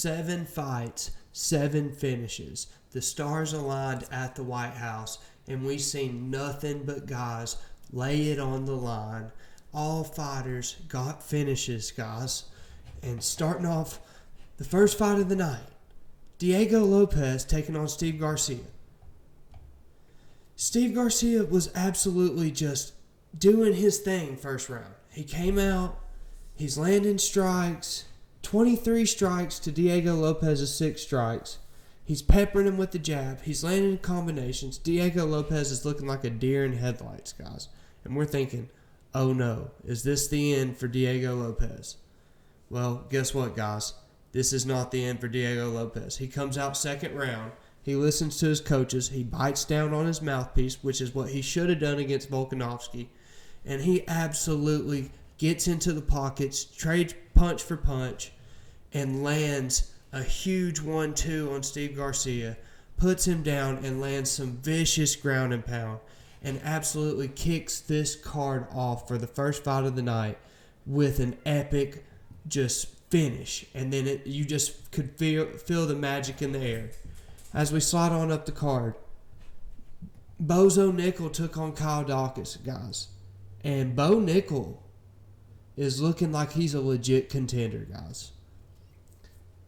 7 fights, 7 finishes. The stars aligned at the White House, and we seen nothing but guys lay it on the line. All fighters got finishes, guys. And starting off the first fight of the night, Diego Lopes taking on Steve Garcia. Steve Garcia was absolutely just doing his thing first round. He came out, he's landing strikes, 23 strikes to Diego Lopes' 6 strikes. He's peppering him with the jab. He's landing combinations. Diego Lopes is looking like a deer in headlights, guys. And we're thinking, oh no, is this the end for Diego Lopes? Well, guess what, guys? This is not the end for Diego Lopes. He comes out second round. He listens to his coaches. He bites down on his mouthpiece, which is what he should have done against Volkanovski. And he absolutely gets into the pockets, trades punch for punch, and lands a huge 1-2 on Steve Garcia, puts him down and lands some vicious ground and pound, and absolutely kicks this card off for the first fight of the night with an epic just finish. And then you just could feel the magic in the air. As we slide on up the card, Bo Nickal took on Kyle Daukaus, guys. And Bo Nickal is looking like he's a legit contender, guys.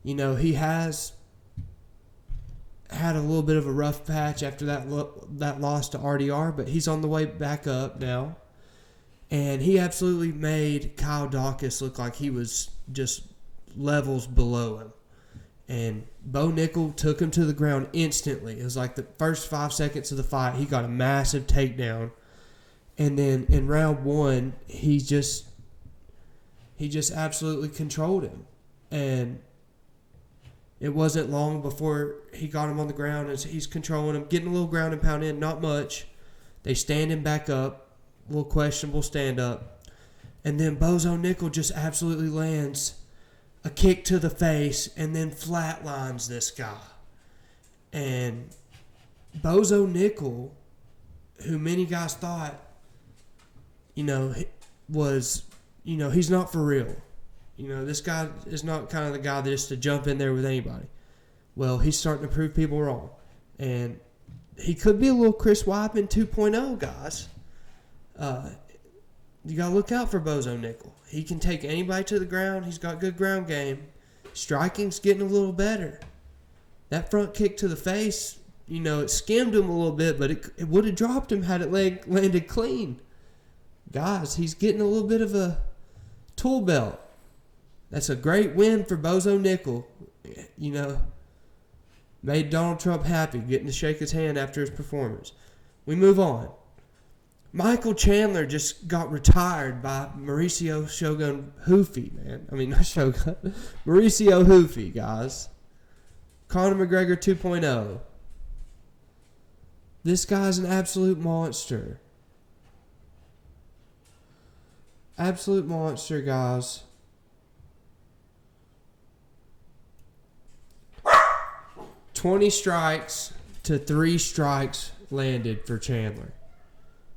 You know, he has had a little bit of a rough patch after that loss to RDR, but he's on the way back up now. And he absolutely made Kyle Daukaus look like he was just levels below him. And Bo Nickal took him to the ground instantly. It was like the first 5 seconds of the fight, he got a massive takedown. And then in round 1, he just absolutely controlled him. And it wasn't long before he got him on the ground as he's controlling him, getting a little ground and pound in, not much. They stand him back up, a little questionable stand up. And then Bo Nickal just absolutely lands a kick to the face and then flatlines this guy. And Bo Nickal, who many guys thought, was, he's not for real. This guy is not kind of the guy that is to jump in there with anybody. Well, he's starting to prove people wrong. And he could be a little Chris Weidman 2.0, guys. You got to look out for Bo Nickal. He can take anybody to the ground. He's got good ground game. Striking's getting a little better. That front kick to the face, it skimmed him a little bit, but it would have dropped him had it landed clean. Guys, he's getting a little bit of a tool belt. That's a great win for Bo Nickal. Made Donald Trump happy, getting to shake his hand after his performance. We move on. Michael Chandler just got retired by Mauricio Shogun Ruffy, man. I mean, not Shogun. Mauricio Ruffy, guys. Conor McGregor 2.0. This guy's an absolute monster. Absolute monster, guys. $20 strikes to 3 strikes landed for Chandler.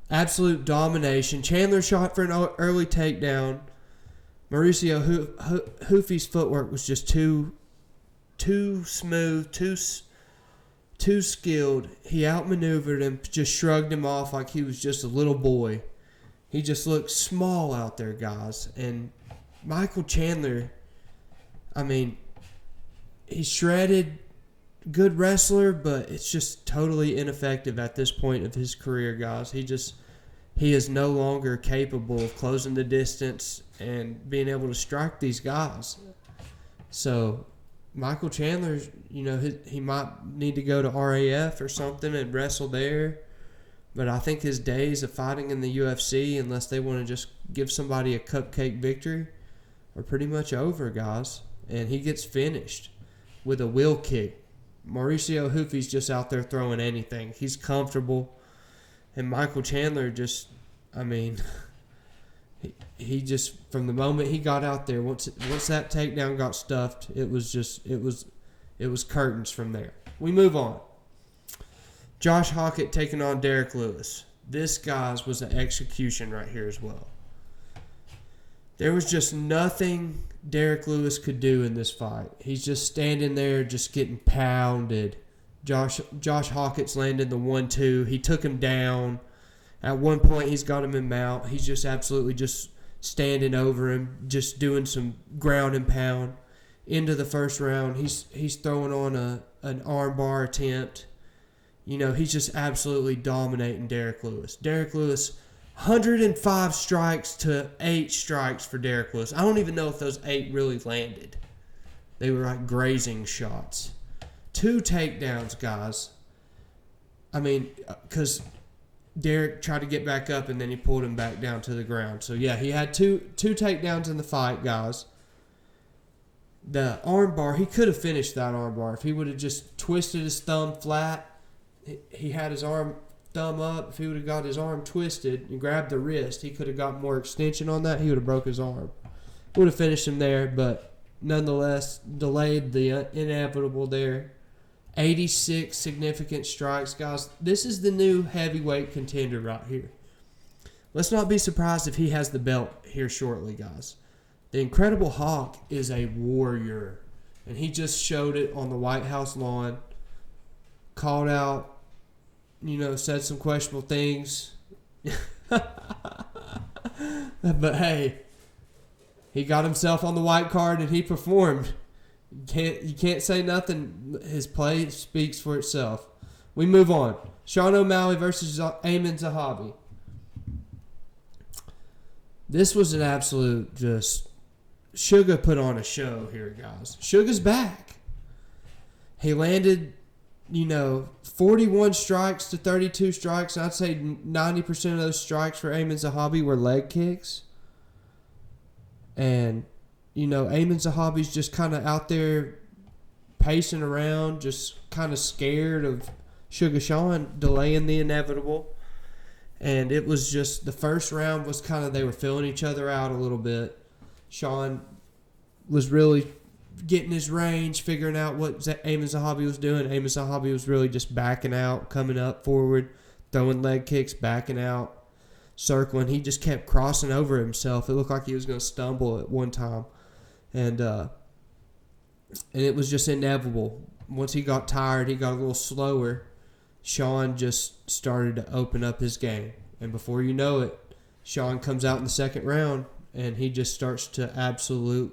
Absolute domination. Chandler shot for an early takedown. Mauricio Ruffy's footwork was just too smooth, too skilled. He outmaneuvered him, just shrugged him off like he was just a little boy. He just looked small out there, guys. And Michael Chandler, I mean, he's shredded, good wrestler, but it's just totally ineffective at this point of his career, guys. He is no longer capable of closing the distance and being able to strike these guys. So Michael Chandler, he might need to go to RAF or something and wrestle there. But I think his days of fighting in the UFC, unless they want to just give somebody a cupcake victory, are pretty much over, guys. And he gets finished with a wheel kick. Mauricio Ruffy's just out there throwing anything. He's comfortable. And Michael Chandler just, he just, from the moment he got out there, once that takedown got stuffed, it was curtains from there. We move on. Josh Hokit taking on Derrick Lewis. This, guys, was an execution right here as well. There was just nothing Derrick Lewis could do in this fight. He's just standing there, just getting pounded. Josh Hokit's landed the 1-2. He took him down. At one point, he's got him in mount. He's just absolutely just standing over him, just doing some ground and pound. Into the first round, he's throwing on an armbar attempt. He's just absolutely dominating Derrick Lewis. Derrick Lewis, 105 strikes to 8 strikes for Derrick Lewis. I don't even know if those 8 really landed. They were like grazing shots. 2 takedowns, guys. I mean, because Derrick tried to get back up and then he pulled him back down to the ground. So, yeah, he had two takedowns in the fight, guys. The armbar, he could have finished that armbar. If he would have just twisted his thumb flat, he had his thumb up. If he would have got his arm twisted and grabbed the wrist, he could have got more extension on that. He would have broke his arm. Would have finished him there, but nonetheless, delayed the inevitable there. 86 significant strikes, guys. This is the new heavyweight contender right here. Let's not be surprised if he has the belt here shortly, guys. The Incredible Hawk is a warrior, and he just showed it on the White House lawn. Called out, said some questionable things. But hey, he got himself on the white card and he performed. You can't say nothing. His play speaks for itself. We move on. Sean O'Malley versus Aiemann Zahabi. This was an absolute just... Suga put on a show here, guys. Suga's back. He landed, 41 strikes to 32 strikes. I'd say 90% of those strikes for Aiemann Zahabi were leg kicks. And, Aiemann Zahabi's just kind of out there pacing around, just kind of scared of Suga Sean delaying the inevitable. And it was just, the first round was kind of, they were filling each other out a little bit. Sean was really getting his range, figuring out what Aiemann Zahabi was doing. Aiemann Zahabi was really just backing out, coming up forward, throwing leg kicks, backing out, circling. He just kept crossing over himself. It looked like he was going to stumble at one time. And it was just inevitable. Once he got tired, he got a little slower. Sean just started to open up his game. And before you know it, Sean comes out in the second round, and he just starts to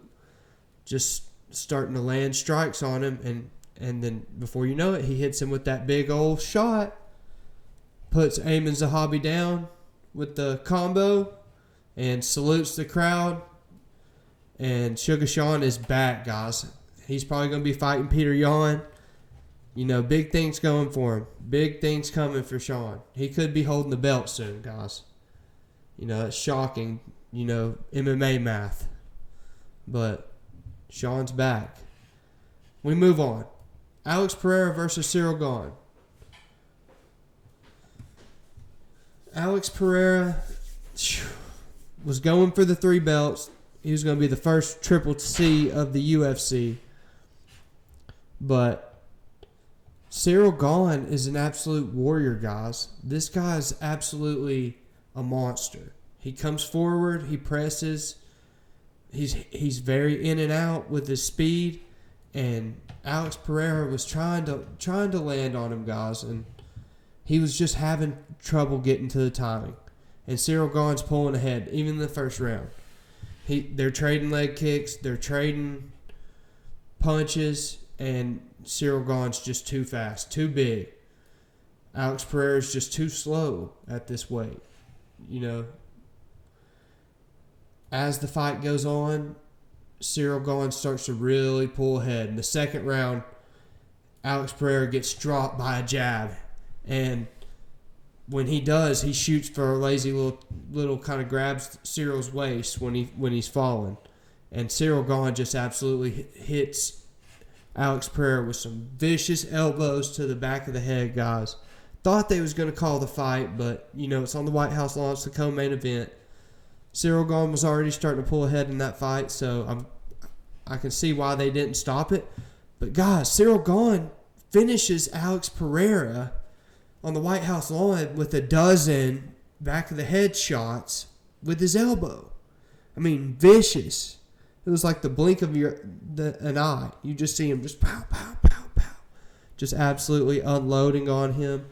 just starting to land strikes on him. And then before you know it, he hits him with that big old shot. Puts Aiemann Zahabi down with the combo and salutes the crowd. And Suga Sean is back, guys. He's probably going to be fighting Peter Yan. Big things going for him. Big things coming for Sean. He could be holding the belt soon, guys. It's shocking. MMA math. But Sean's back. We move on. Alex Pereira versus Ciryl Gane. Alex Pereira was going for the 3 belts. He was going to be the first Triple C of the UFC. But Ciryl Gane is an absolute warrior, guys. This guy is absolutely a monster. He comes forward, he presses. He's very in and out with his speed, and Alex Pereira was trying to land on him, guys, and he was just having trouble getting to the timing. And Ciryl Gane's pulling ahead, even in the first round. They're trading leg kicks, they're trading punches, and Ciryl Gane's just too fast, too big. Alex Pereira's just too slow at this weight. As the fight goes on, Ciryl Gane starts to really pull ahead. In the second round, Alex Pereira gets dropped by a jab. And when he does, he shoots for a lazy little kind of grabs Cyryl's waist when he's falling. And Ciryl Gane just absolutely hits Alex Pereira with some vicious elbows to the back of the head, guys. Thought they was going to call the fight, but, it's on the White House lawn. It's the co-main event. Ciryl Gane was already starting to pull ahead in that fight, so I can see why they didn't stop it. But, guys, Ciryl Gane finishes Alex Pereira on the White House lawn with a dozen back of the head shots with his elbow. I mean, vicious. It was like the blink of an eye. You just see him just pow, pow, pow, pow. Just absolutely unloading on him.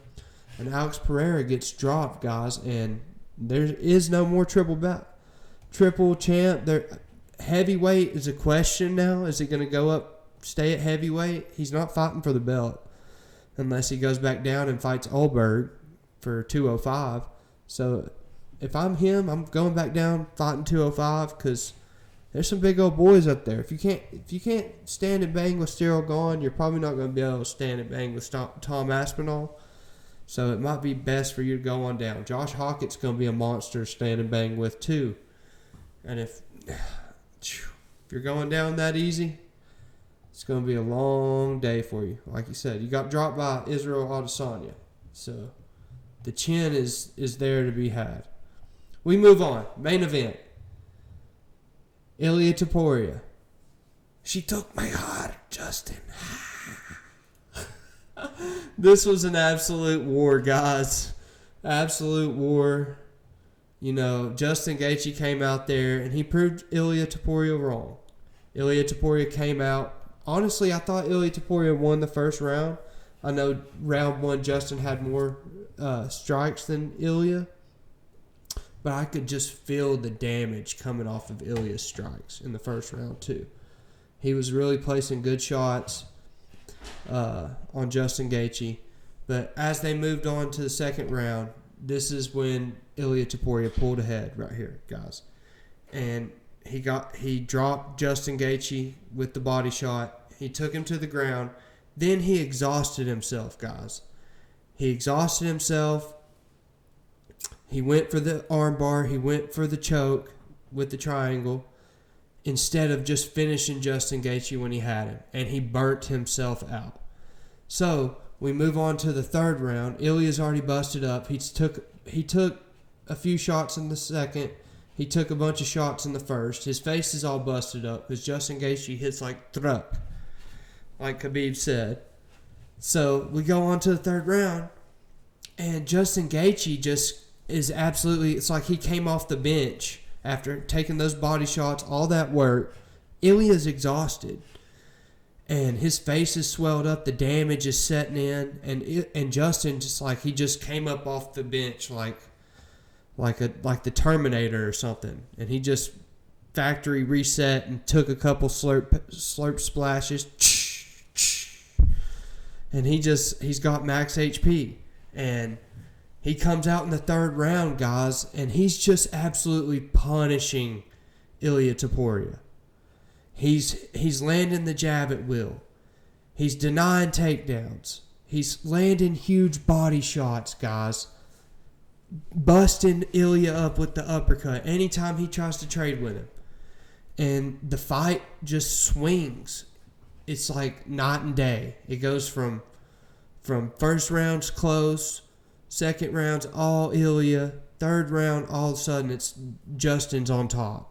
And Alex Pereira gets dropped, guys, and there is no more triple champ. Heavyweight is a question now. Is he going to go up, stay at heavyweight? He's not fighting for the belt unless he goes back down and fights Olberg for 205. So if I'm him, I'm going back down, fighting 205, because there's some big old boys up there. If you can't stand and bang with Ciryl Gane, you're probably not going to be able to stand and bang with Tom Aspinall. So it might be best for you to go on down. Josh Hokit's going to be a monster to stand and bang with too. And if you're going down that easy, it's going to be a long day for you. Like you said, you got dropped by Israel Adesanya. So the chin is there to be had. We move on. Main event. Ilia Topuria. She took my heart, Justin. This was an absolute war, guys. Absolute war. You know, Justin Gaethje came out there and he proved Ilia Topuria wrong. Ilia Topuria came out. Honestly, I thought Ilia Topuria won the first round. I know round one Justin had more strikes than Ilia. But I could just feel the damage coming off of Ilia's strikes in the first round too. He was really placing good shots on Justin Gaethje. But as they moved on to the second round, this is when Ilia Topuria pulled ahead right here, guys. And he dropped Justin Gaethje with the body shot. He took him to the ground. Then he exhausted himself, guys. He exhausted himself. He went for the armbar. He went for the choke with the triangle instead of just finishing Justin Gaethje when he had him. And he burnt himself out. So we move on to the third round. Ilia's already busted up. He took a few shots in the second. He took a bunch of shots in the first. His face is all busted up because Justin Gaethje hits like truck, like Khabib said. So we go on to the third round. And Justin Gaethje just is absolutely, it's like he came off the bench after taking those body shots, all that work. Ilia's exhausted. And his face is swelled up. The damage is setting in. And Justin just like, he just came up off the bench like the Terminator or something. And he just factory reset and took a couple slurp splashes. And he's got max HP. And he comes out in the third round, guys, and he's just absolutely punishing Ilia Topuria. He's landing the jab at will. He's denying takedowns. He's landing huge body shots, guys. Busting Ilia up with the uppercut anytime he tries to trade with him. And the fight just swings. It's like night and day. It goes from first round's close, second round's all Ilia, third round all of a sudden it's Justin's on top.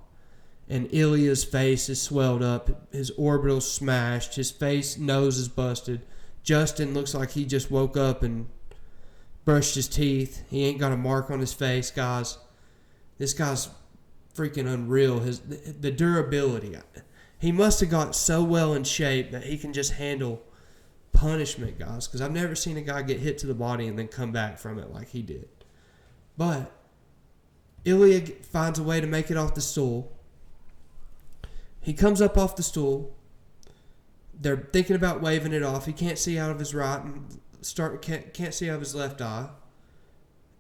And Ilia's face is swelled up, his orbital's smashed, his nose is busted. Justin looks like he just woke up and brushed his teeth. He ain't got a mark on his face, guys. This guy's freaking unreal. The durability. He must have got so well in shape that he can just handle punishment, guys. Because I've never seen a guy get hit to the body and then come back from it like he did. But Ilia finds a way to make it off the stool. He comes up off the stool. They're thinking about waving it off. He can't see out of his right and can't see out of his left eye.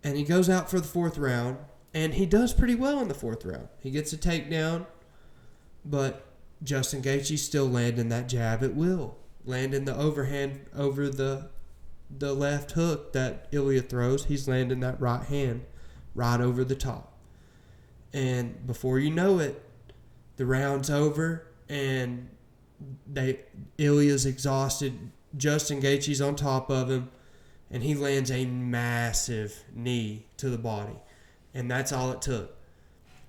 And he goes out for the fourth round. And he does pretty well in the fourth round. He gets a takedown. But Justin Gaethje's still landing that jab at will. Landing the overhand over the left hook that Ilia throws. He's landing that right hand right over the top. And before you know it, the round's over and Ilia's exhausted. Justin Gaethje's on top of him, and he lands a massive knee to the body. And that's all it took.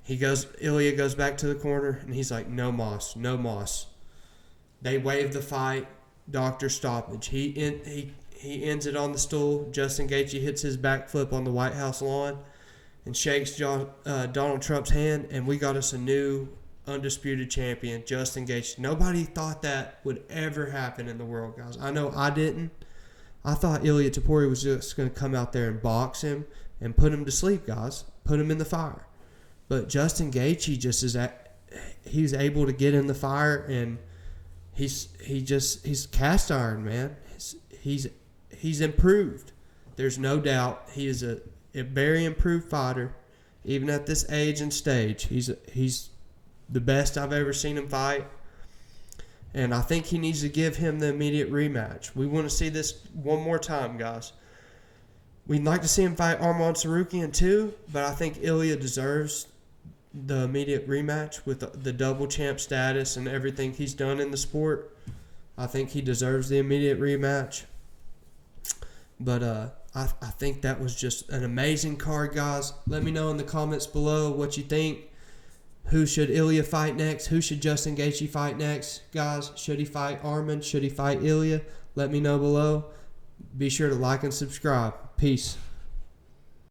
Ilia goes back to the corner, and he's like, no moss, no moss. They wave the fight, doctor stoppage. He ends it on the stool. Justin Gaethje hits his back flip on the White House lawn and shakes Donald Trump's hand, and we got us a new undisputed champion, Justin Gaethje. Nobody thought that would ever happen in the world, guys. I know I didn't. I thought Ilia Topuria was just going to come out there and box him and put him to sleep, guys. Put him in the fire. But Justin Gaethje just he's able to get in the fire, and he's cast iron, man. He's improved. There's no doubt he is a very improved fighter, even at this age and stage. He's the best I've ever seen him fight, and I think he needs to give him the immediate rematch. We want to see this one more time, guys. We'd like to see him fight Arman Tsarukyan too, but I think Ilia deserves the immediate rematch with the double champ status and everything he's done in the sport. I think he deserves the immediate rematch. But I think that was just an amazing card, guys. Let me know in the comments below what you think. Who should Ilia fight next? Who should Justin Gaethje fight next? Guys, should he fight Arman? Should he fight Ilia? Let me know below. Be sure to like and subscribe. Peace.